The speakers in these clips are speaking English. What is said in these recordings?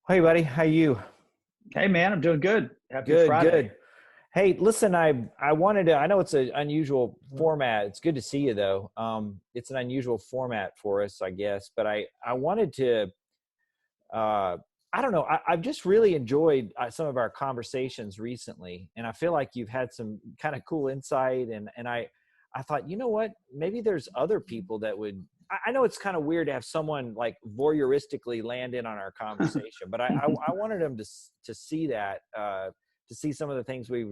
Hey, buddy, how you? Hey man, I'm doing good. Happy Good, Friday. good. Hey, listen, I wanted to. I know it's an unusual format. It's good to see you, though. It's an unusual format for us, I guess. But I wanted to. Uh, I don't know. I've just really enjoyed some of our conversations recently, and I feel like you've had some kind of cool insight. And I thought, you know what? Maybe there's other people that would. I know it's kind of weird to have someone like voyeuristically land in on our conversation, but I wanted them to see that, to see some of the things we've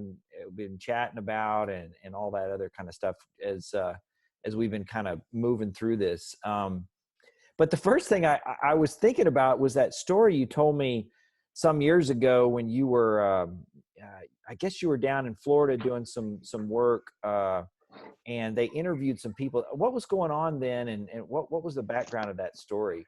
been chatting about and all that other kind of stuff as we've been kind of moving through this. But the first thing I was thinking about was that story you told me some years ago when you were, I guess you were down in Florida doing some work, and they interviewed some people. What was going on then, and what was the background of that story?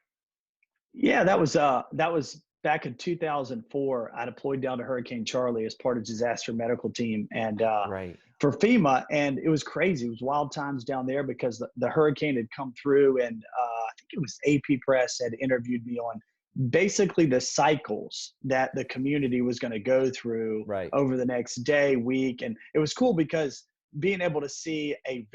Yeah, that was back in 2004. I deployed down to Hurricane Charlie as part of disaster medical team and Right. for FEMA, and it was crazy. It was wild times down there because the hurricane had come through, and I think it was AP Press had interviewed me on basically the cycles that the community was going to go through Right. over the next day, week, and it was cool because being able to see a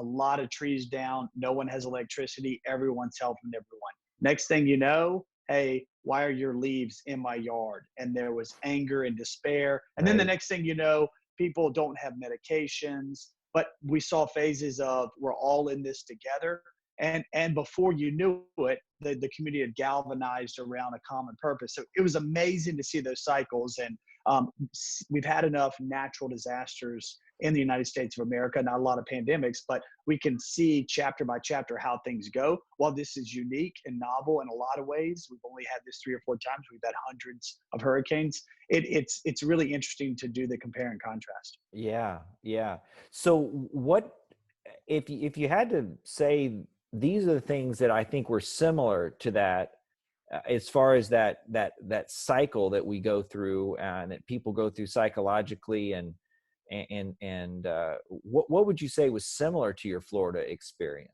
lot of trees down, no one has electricity, everyone's helping everyone. Next thing you know, hey, why are your leaves in my yard? And there was anger and despair. And then the Right. next thing you know, people don't have medications. But we saw phases of we're all in this together. And before you knew it, the community had galvanized around a common purpose. So it was amazing to see those cycles. And um, we've had enough natural disasters in the United States of America, not a lot of pandemics, but we can see chapter by chapter how things go. While this is unique and novel in a lot of ways, we've only had this 3 or 4 times. We've had hundreds of hurricanes. It's really interesting to do the compare and contrast. Yeah. Yeah. So what if you had to say these are the things that I think were similar to that, as far as that cycle that we go through and that people go through psychologically, and what would you say was similar to your Florida experience?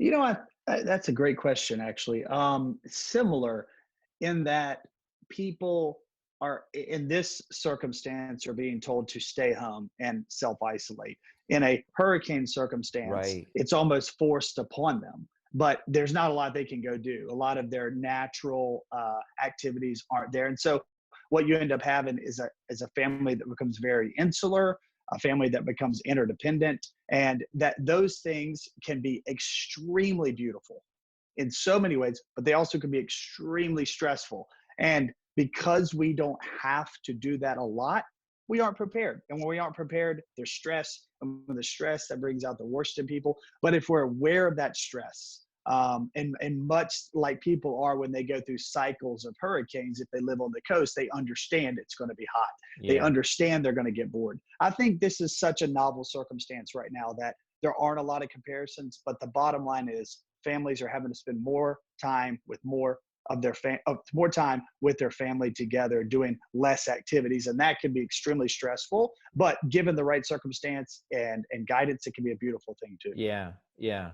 You know, that's a great question, actually. Similar in that people are in this circumstance are being told to stay home and self isolate. In a hurricane circumstance, Right. it's almost forced upon them. But there's not a lot they can go do. A lot of their natural activities aren't there, and so what you end up having is a family that becomes very insular, a family that becomes interdependent, and that those things can be extremely beautiful in so many ways, but they also can be extremely stressful. And because we don't have to do that a lot, we aren't prepared. And when we aren't prepared, there's stress. And when there's stress, that brings out the worst in people. But if we're aware of that stress, and much like people are when they go through cycles of hurricanes, if they live on the coast, they understand it's going to be hot. They Yeah. understand they're going to get bored. I think this is such a novel circumstance right now that there aren't a lot of comparisons, but the bottom line is families are having to spend more time with more time with their family together, doing less activities, and that can be extremely stressful. But given the right circumstance and guidance, it can be a beautiful thing too. Yeah. Yeah.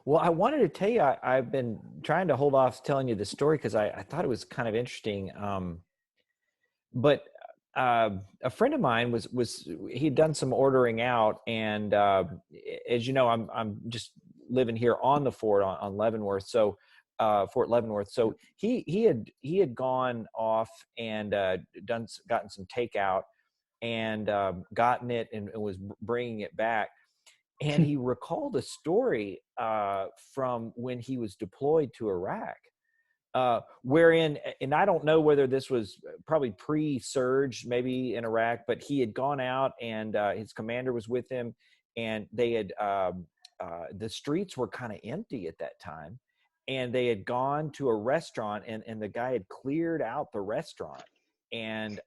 Well, I wanted to tell you, I've been trying to hold off telling you the story because I thought it was kind of interesting. But a friend of mine was he'd done some ordering out, and as you know, I'm just living here on the fort on Leavenworth, so Fort Leavenworth. So he had gone off and gotten some takeout and gotten it and was bringing it back. And he recalled a story from when he was deployed to Iraq, wherein, and I don't know whether this was probably pre-surge, maybe in Iraq, but he had gone out and his commander was with him, and they had the streets were kind of empty at that time, and they had gone to a restaurant, and the guy had cleared out the restaurant. And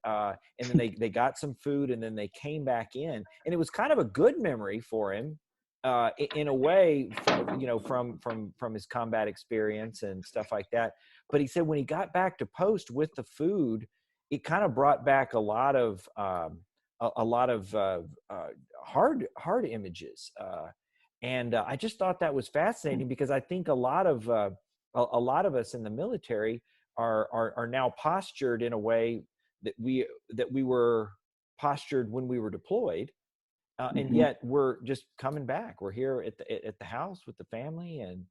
then they got some food, and then they came back in, and it was kind of a good memory for him, in a way, from his combat experience and stuff like that. But he said when he got back to post with the food, it kind of brought back a lot of hard images, and I just thought that was fascinating because I think a lot of us in the military, are now postured in a way that we were postured when we were deployed, and Hmm. yet we're just coming back. We're here at the house with the family, and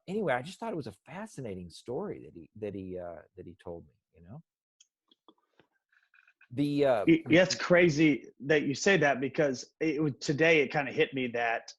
anyway, I just thought it was a fascinating story that he told me. The Yeah, it's crazy that you say that, because today it kind of hit me that,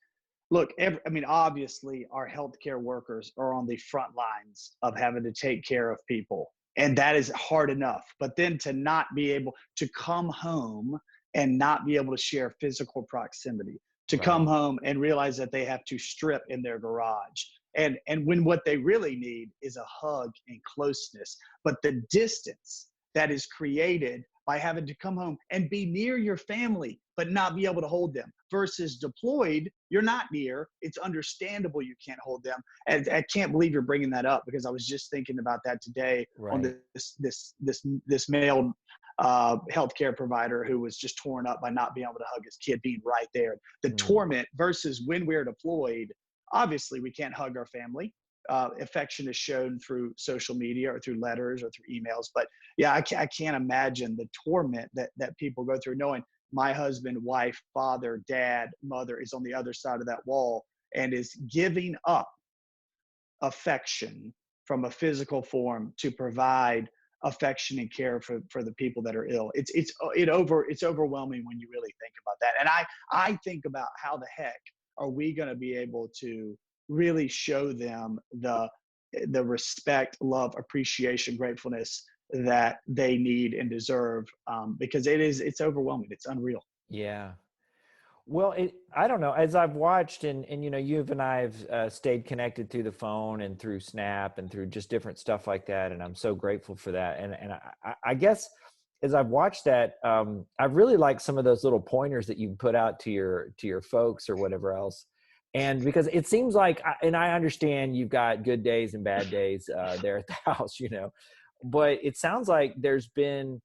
look, I mean, obviously, our healthcare workers are on the front lines of having to take care of people, and that is hard enough. But then to not be able to come home and not be able to share physical proximity, to come Right. home and realize that they have to strip in their garage, and when what they really need is a hug and closeness, but the distance that is created by having to come home and be near your family but not be able to hold them, versus deployed, you're not near, it's understandable you can't hold them. And I can't believe you're bringing that up, because I was just thinking about that today on Right. this male healthcare provider who was just torn up by not being able to hug his kid, being right there. The Mm. torment versus when we're deployed, obviously we can't hug our family. Affection is shown through social media or through letters or through emails, but yeah, I can't imagine the torment that people go through, knowing my husband, wife, father, dad, mother is on the other side of that wall and is giving up affection from a physical form to provide affection and care for the people that are ill. It's overwhelming when you really think about that. And I think about how the heck are we going to be able to really show them the respect, love, appreciation, gratefulness that they need and deserve, because it's overwhelming. It's unreal. Yeah. Well, I don't know. As I've watched, and you and I have stayed connected through the phone and through Snap and through just different stuff like that, and I'm so grateful for that. And I guess as I've watched that, I've really liked some of those little pointers that you put out to your folks or whatever else. And because it seems like, and I understand you've got good days and bad days there at the house, but it sounds like there's been,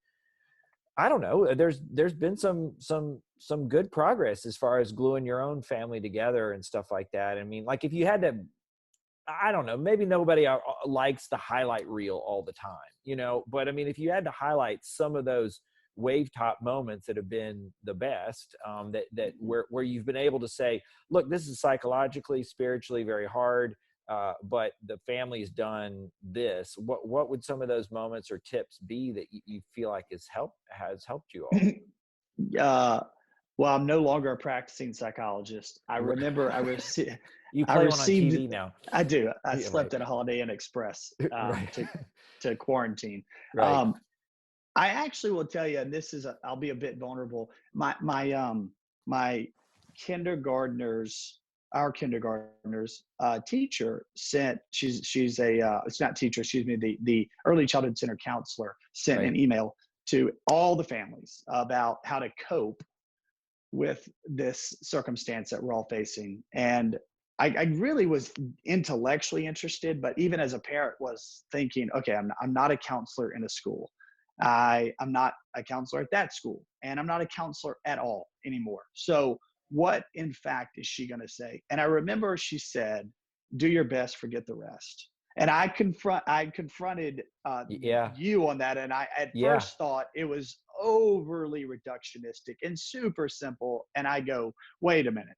I don't know. There's been some good progress as far as gluing your own family together and stuff like that. I mean, like if you had to, I don't know, maybe nobody likes the highlight reel all the time, but I mean, if you had to highlight some of those wave top moments that have been the best, that where you've been able to say, look, this is psychologically, spiritually very hard. But the family's done this. What would some of those moments or tips be that you feel like has helped you all? uh, well, I'm no longer a practicing psychologist. I remember You I play one on received, TV now. I do. I Yeah, right. slept at a Holiday Inn Express Right. to quarantine. Right. Um, I actually will tell you, and I'll be a bit vulnerable. My kindergartners, our kindergartners teacher sent. She's a it's not teacher. Excuse me. The early childhood center counselor sent Right. an email to all the families about how to cope with this circumstance that we're all facing. And I really was intellectually interested, but even as a parent was thinking, okay, I'm not a counselor in a school. I'm not a counselor at that school, and I'm not a counselor at all anymore. So what in fact is she going to say? And I remember she said, do your best, forget the rest. And I confronted Yeah. you on that, and I at Yeah. first thought it was overly reductionistic and super simple. And I go, wait a minute.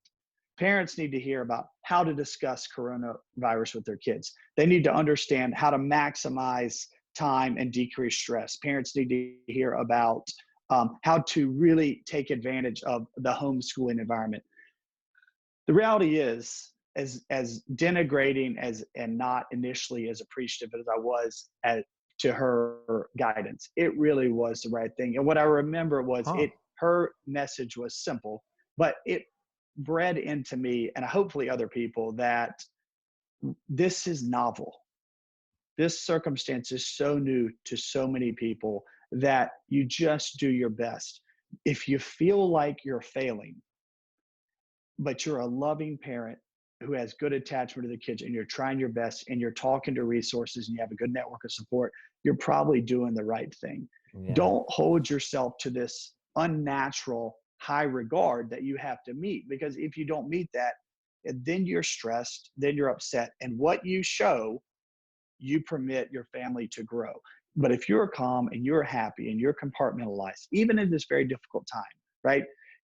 Parents need to hear about how to discuss coronavirus with their kids. They need to understand how to maximize time and decrease stress. Parents need to hear about how to really take advantage of the homeschooling environment. The reality is, as denigrating as and not initially as appreciative as I was to her guidance, it really was the right thing. And what I remember was Huh. her message was simple, but it bred into me and hopefully other people that this is novel. This circumstance is so new to so many people that you just do your best. If you feel like you're failing, but you're a loving parent who has good attachment to the kids, and you're trying your best and you're talking to resources and you have a good network of support, you're probably doing the right thing. Yeah. Don't hold yourself to this unnatural high regard that you have to meet, because if you don't meet that, then you're stressed, then you're upset. And what you show, you permit your family to grow. But if you're calm and you're happy and you're compartmentalized, even in this very difficult time, right?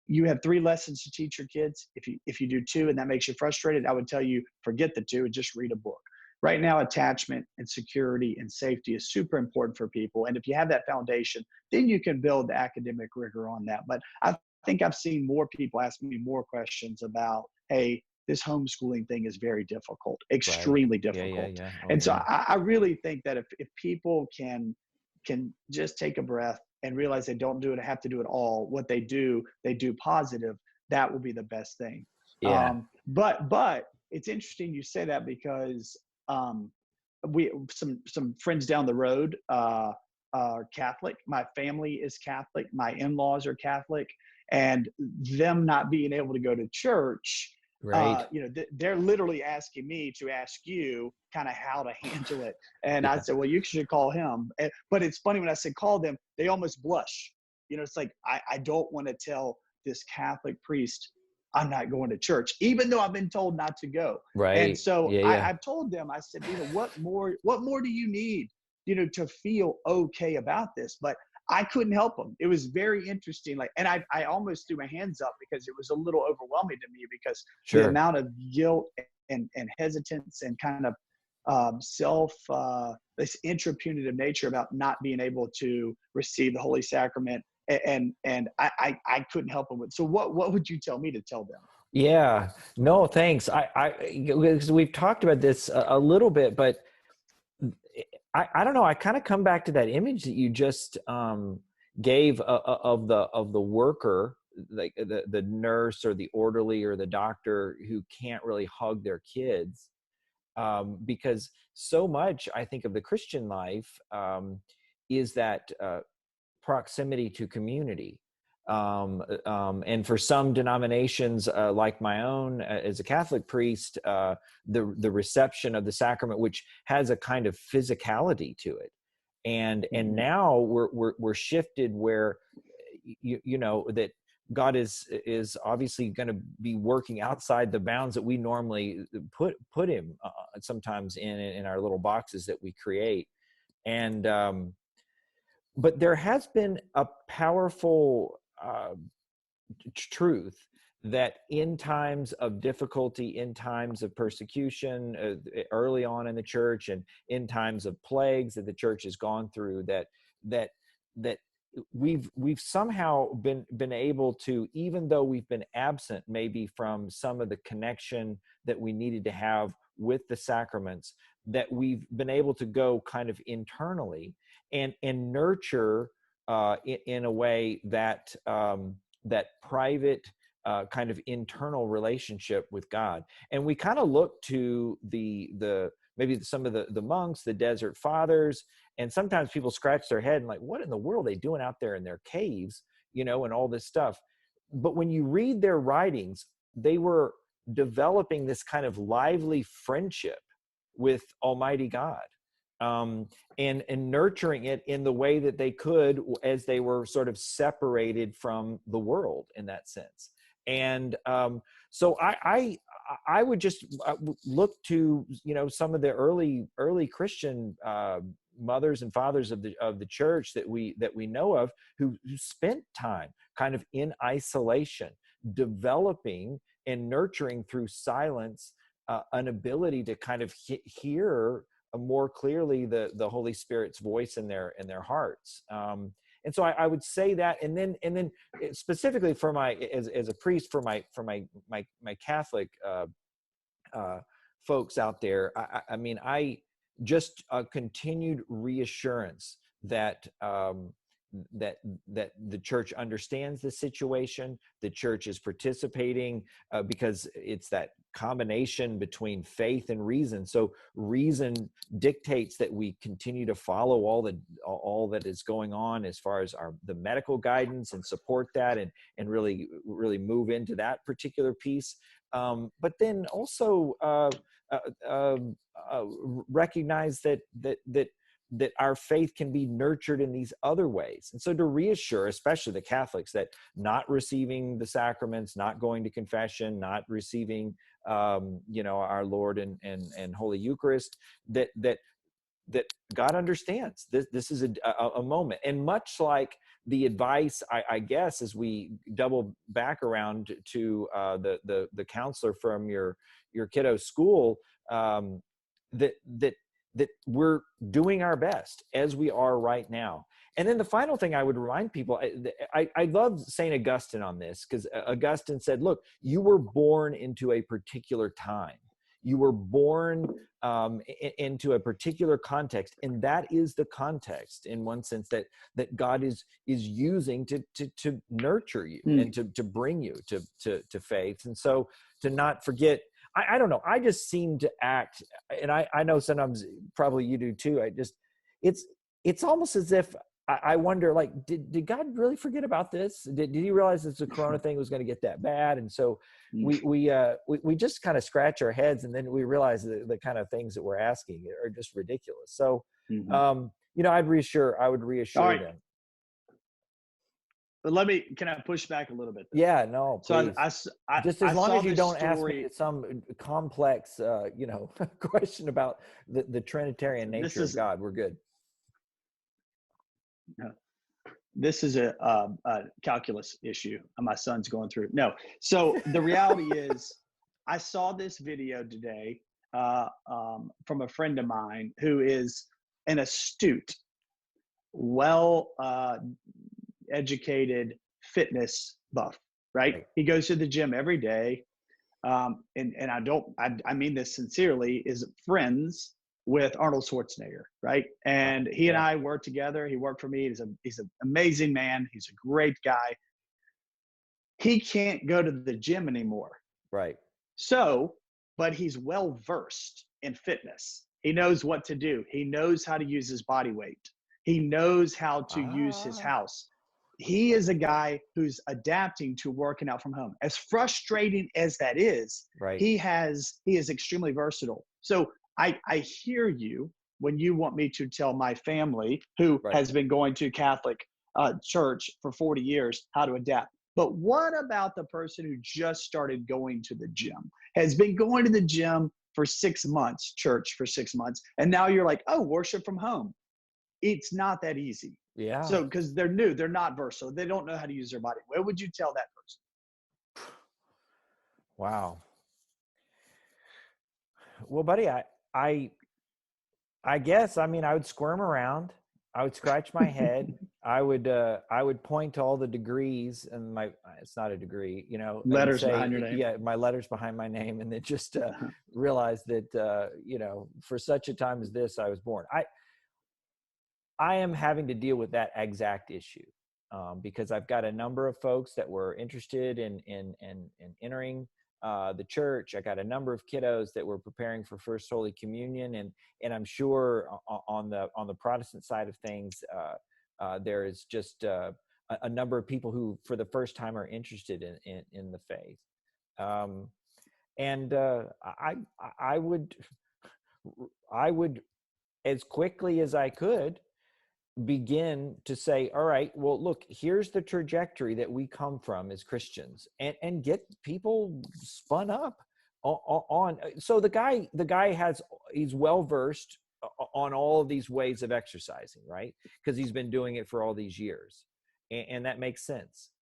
You have 3 lessons to teach your kids. If you do 2 and that makes you frustrated, I would tell you forget the 2 and just read a book. Right now, attachment and security and safety is super important for people. And if you have that foundation, then you can build the academic rigor on that. But I think I've seen more people ask me more questions about, hey, this homeschooling thing is very difficult, Right. extremely Yeah, yeah, difficult. yeah. Oh, And so yeah. I really think that if people can just take a breath and realize they don't do it, have to do it all. What they do positive. That will be the best thing. Yeah. But it's interesting you say that because we some friends down the road are Catholic. My family is Catholic. My in-laws are Catholic, and them not being able to go to church, Right. they're literally asking me to ask you kind of how to handle it. And I Yeah. said, well, you should call him. But it's funny when I say call them, they almost blush. It's like I don't want to tell this Catholic priest I'm not going to church, even though I've been told not to go. And Right. so Yeah, yeah. I've told them, I said, what more do you need, to feel okay about this? But I couldn't help them. It was very interesting. Like, and I almost threw my hands up because it was a little overwhelming to me because the Sure. amount of guilt and hesitance and kind of this intrapunitive nature about not being able to receive the Holy Sacrament. And I couldn't help them with. So what would you tell me to tell them? Yeah. No, thanks. Because we've talked about this a little bit, but I don't know. I kind of come back to that image that you just gave of the worker, like the nurse or the orderly or the doctor who can't really hug their kids, because so much I think of the Christian life is that proximity to community. And for some denominations, like my own, as a Catholic priest, the reception of the sacrament, which has a kind of physicality to it, and Mm-hmm. now we're shifted where that God is obviously going to be working outside the bounds that we normally put him sometimes in our little boxes that we create, and but there has been a powerful truth that in times of difficulty, in times of persecution, early on in the church, and in times of plagues that the church has gone through, that that we've somehow been able to, even though we've been absent maybe from some of the connection that we needed to have with the sacraments, that we've been able to go kind of internally and nurture in a way that that private kind of internal relationship with God. And we kind of look to the maybe some of the monks, the desert fathers, and sometimes people scratch their head and like, what in the world are they doing out there in their caves, and all this stuff. But when you read their writings, they were developing this kind of lively friendship with Almighty God. And nurturing it in the way that they could as they were sort of separated from the world in that sense. And so I would just look to some of the early Christian mothers and fathers of the church that we know of who spent time kind of in isolation, developing and nurturing through silence an ability to kind of hear more clearly the Holy Spirit's voice in their hearts. And so I would say that, and then specifically for my as a priest for my Catholic folks out there, I mean, I just a continued reassurance that that the church understands the situation, the church is participating, because it's that combination between faith and reason. So reason dictates that we continue to follow all that is going on as far as the medical guidance and support that, and really move into that particular piece. But then also uh, uh, recognize that our faith can be nurtured in these other ways. And so to reassure, especially the Catholics, that not receiving the sacraments, not going to confession, not receiving, our Lord and Holy Eucharist, that that God understands this is a moment. And much like the advice, I guess, as we double back around to the counselor from your kiddo's school, that that that we're doing our best as we are right now. And then the final thing I would remind people, I love St. Augustine on this, because Augustine said, look, you were born into a particular time. You were born into a particular context, and that is the context, in one sense, that God is using to nurture you and to bring you to faith. And so to not forget, I don't know, I just seem to act, and I know sometimes probably you do too. It's almost as if I wonder, like, did God really forget about this? Did he realize that the Corona thing was going to get that bad? And so we just kind of scratch our heads, and then we realize the kind of things that we're asking are just ridiculous. So, I would reassure All right. them. But can I push back a little bit there? Yeah, no, please. Just as long as you don't ask me some complex, question about the Trinitarian nature of God, we're good. This is a calculus issue my son's going through. No. So the reality is, I saw this video today from a friend of mine who is an astute, educated fitness buff, right? He goes to the gym every day. And I mean this sincerely, is friends with Arnold Schwarzenegger, right? And he and I work together. He worked for me. He's an amazing man. He's a great guy. He can't go to the gym anymore. Right. So, but he's well versed in fitness. He knows what to do. He knows how to use his body weight. He knows how to use his house. He is a guy who's adapting to working out from home. As frustrating as that is, he is extremely versatile. So I hear you when you want me to tell my family, who has been going to Catholic church for 40 years, how to adapt. But what about the person who just started going to the gym, has been going to the gym for 6 months, church for 6 months, and now you're like, oh, worship from home? It's not that easy. Yeah. So, because they're new, they're not versatile, they don't know how to use their body. What would you tell that person? Wow. Well, buddy, I guess, I mean, I would squirm around. I would scratch my head. I would point to all the degrees and it's not a degree, letters say, behind your name. Yeah, my letters behind my name. And then just realize that, for such a time as this, I was born. I am having to deal with that exact issue because I've got a number of folks that were interested in entering the church. I got a number of kiddos that were preparing for First Holy Communion, and I'm sure on the Protestant side of things, there is just a number of people who, for the first time, are interested in the faith. And I would, as quickly as I could, begin to say, all right, well, look, here's the trajectory that we come from as Christians, and get people spun up on. So the guy he's well versed on all of these ways of exercising, right? Because he's been doing it for all these years, and that makes sense.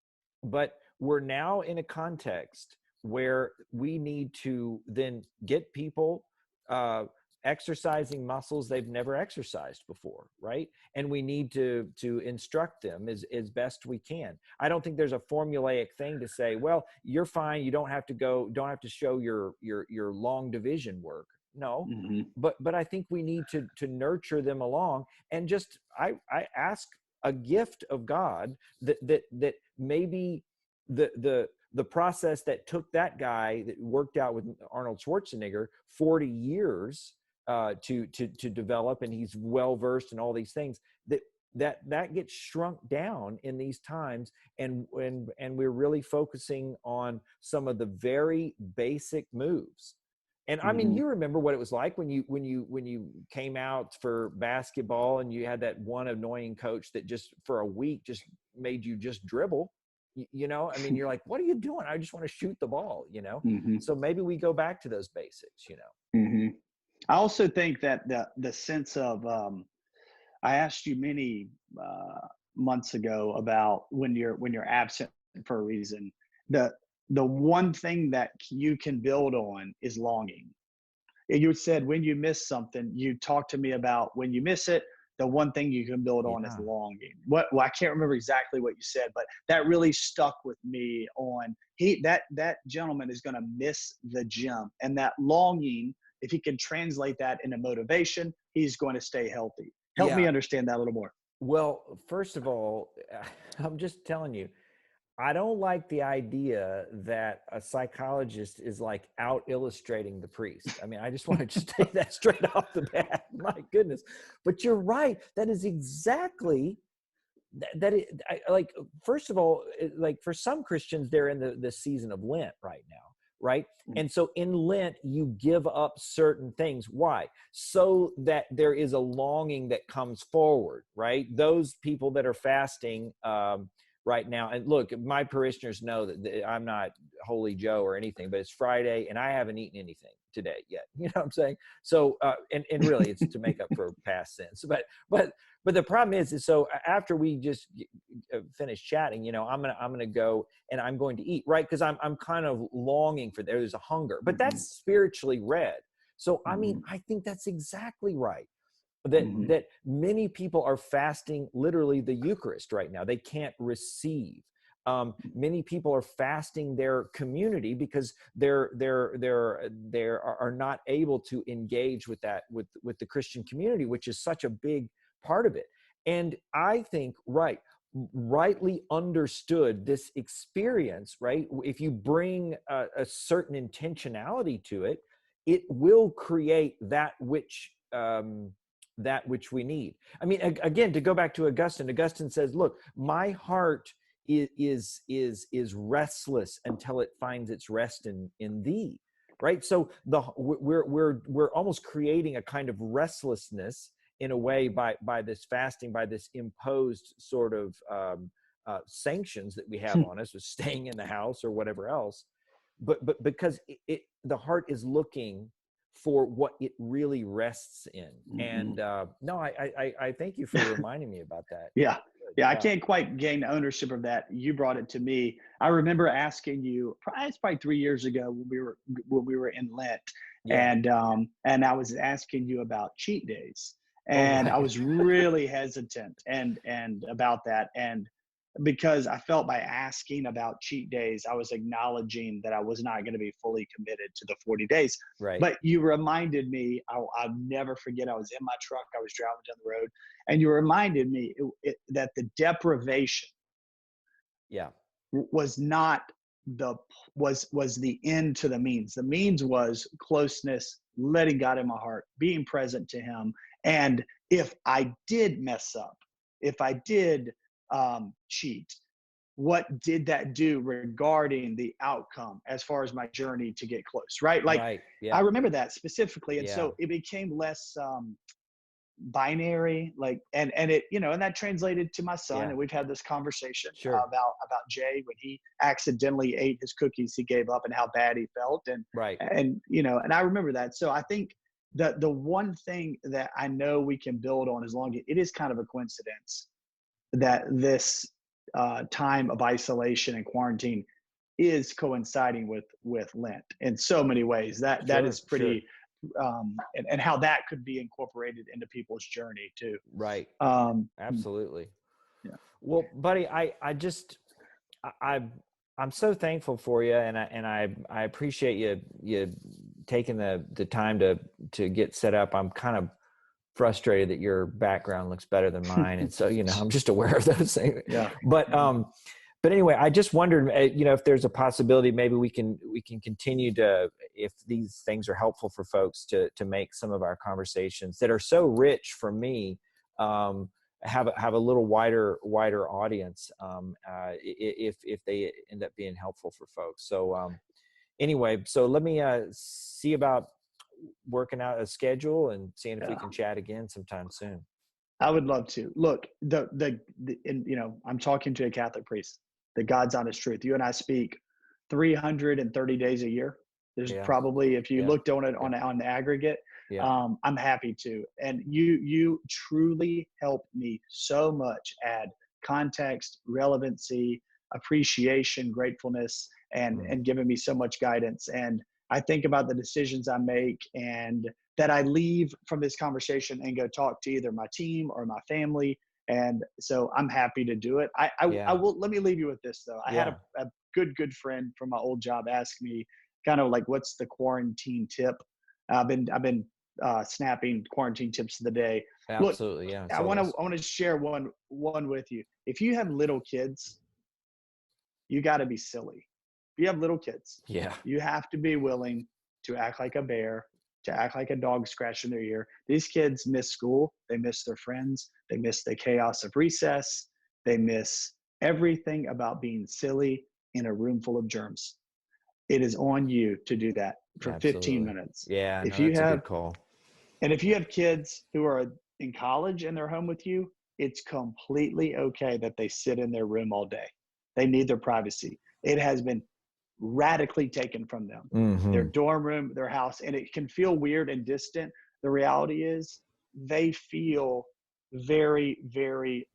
But we're now in a context where we need to then get people exercising muscles they've never exercised before, right? And we need to instruct them as best we can. I don't think there's a formulaic thing to say, well, you're fine, you don't have to show your long division work. No, but I think we need to nurture them along, and just I ask a gift of God that maybe the process that took that guy that worked out with Arnold Schwarzenegger 40 years to develop, and he's well versed in all these things, that gets shrunk down in these times, and we're really focusing on some of the very basic moves. And I mean, you remember what it was like when you came out for basketball, and you had that one annoying coach that just for a week just made you just dribble. I mean, you're like, what are you doing? I just want to shoot the ball, So maybe we go back to those basics, I also think that the sense of I asked you many months ago about when you're absent for a reason. The the one thing that you can build on is longing. You said when you miss something, you talked to me about when you miss it. The one thing you can build on is Yeah. longing. What? Well, I can't remember exactly what you said, but that really stuck with me. On that gentleman is going to miss the gym, and that longing. If he can translate that into motivation, he's going to stay healthy. Help me Yeah. understand that a little more. Well, first of all, I'm just telling you, I don't like the idea that a psychologist is like out illustrating the priest. I mean, I just want to just take that straight off the bat. My goodness. But you're right. That is exactly like, first of all, like for some Christians, they're in the season of Lent right now. Right. Mm, And so in Lent, you give up certain things. Why? So that there is a longing that comes forward. Right. Those people that are fasting, right now. And look, my parishioners know that I'm not Holy Joe or anything, but it's Friday and I haven't eaten anything today yet. You know what I'm saying? So, and really it's to make up for past sins. But the problem is so after we just finish chatting, I'm gonna go and I'm going to eat, right? Because I'm kind of longing for there's a hunger, but mhm, that's spiritually read. So I mean, mhm, I think that's exactly right that mhm, many people are fasting literally the Eucharist right now. They can't receive. Many people are fasting their community because they are not able to engage with that with the Christian community, which is such a big part of it. And I think rightly understood, this experience, right, if you bring a certain intentionality to it, it will create that which we need. I mean, again, to go back to Augustine says, "Look, my heart is restless until it finds its rest in thee." Right. So we're almost creating a kind of restlessness in a way by this fasting, by this imposed sort of sanctions that we have on us, with staying in the house or whatever else. But because the heart is looking for what it really rests in. mhm. And no, I thank you for reminding me about that. Yeah. Yeah, I Yeah, can't quite gain ownership of that. You brought it to me. I remember asking you, it's probably 3 years ago when we were in Lent, yeah. and I was asking you about cheat days, Oh, and I right. was really hesitant and about that, and because I felt by asking about cheat days, I was acknowledging that I was not going to be fully committed to the 40 days. Right. But you reminded me, I'll never forget, I was in my truck, I was driving down the road, and you reminded me that the deprivation Yeah. was not the was the end to the means. The means was closeness, letting God in my heart, being present to Him. And if I did mess up, if I did cheat, what did that do regarding the outcome as far as my journey to get close? Right? Like Right. I Yeah. remember that specifically, and Yeah. so it became less binary, like, and it, and that translated to my son, Yeah. and we've had this conversation Sure. about Jay when he accidentally ate his cookies he gave up and how bad he felt, Right. and I remember that. So I think that the one thing that I know we can build on, as long as it is kind of a coincidence that this time of isolation and quarantine is coinciding with Lent in so many ways. That Sure. is Sure. pretty, and how that could be incorporated into people's journey too. Right. Um, Absolutely. yeah, Well, buddy, I just I I'm so thankful for you, and I appreciate you taking the time to get set up. I'm kind of frustrated that your background looks better than mine, and so I'm just aware of those things. yeah, But but anyway, I just wondered, if there's a possibility, maybe we can continue to, if these things are helpful for folks, to make some of our conversations that are so rich for me, have a little wider audience, if they end up being helpful for folks. So anyway, so let me see about working out a schedule and seeing if we yeah. can chat again sometime soon. I would love to. Look, and I'm talking to a Catholic priest. The God's honest truth. You and I speak 330 days a year. There's Yeah. probably, if you Yeah. looked on it Yeah. on the aggregate, Yeah. I'm happy to. And you truly helped me so much add context, relevancy, appreciation, gratefulness, Mm. and giving me so much guidance. And I think about the decisions I make and that I leave from this conversation and go talk to either my team or my family. And so I'm happy to do it. I Yeah. will, let me leave you with this though. I had Yeah. a good friend from my old job ask me kind of like, what's the quarantine tip? I've been snapping quarantine tips of the day. Look, Absolutely. Yeah. It's I all want to this. I want to share one with you. If you have little kids, you got to be silly. If you have little kids, Yeah. you have to be willing to act like a bear, to act like a dog scratching their ear. These kids miss school. They miss their friends. They miss the chaos of recess. They miss everything about being silly in a room full of germs. It is on you to do that for 15 Absolutely. minutes. Yeah. If No, you that's a have good call. and if you have kids who are in college and they're home with you, it's completely okay that they sit in their room all day. They need their privacy. It has been radically taken from them. Their Hmm. dorm room, their house, and it can feel weird and distant. The reality is they feel very, very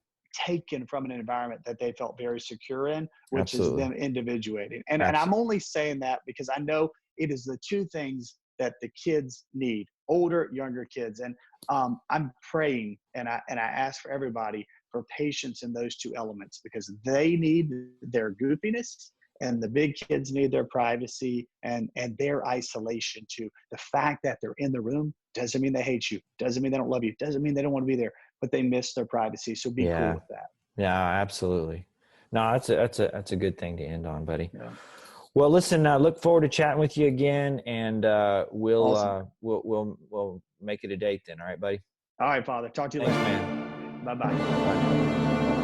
taken from an environment that they felt very secure in, which is Absolutely. them individuating. And I'm Absolutely. only saying that because I know it is the two things that the kids need, older, younger kids. And I'm praying and I ask for everybody for patience in those two elements because they need their goofiness and the big kids need their privacy and their isolation too. The fact that they're in the room doesn't mean they hate you, doesn't mean they don't love you, doesn't mean they don't want to be there, but they miss their privacy. So be cool Yeah. with that. Yeah. Absolutely. No, that's a good thing to end on, buddy. Yeah. Well, listen, look forward to chatting with you again, and Awesome. we'll make it a date then. All right, buddy. All right, Father. Talk to you Thanks, later. man. Bye bye. Bye.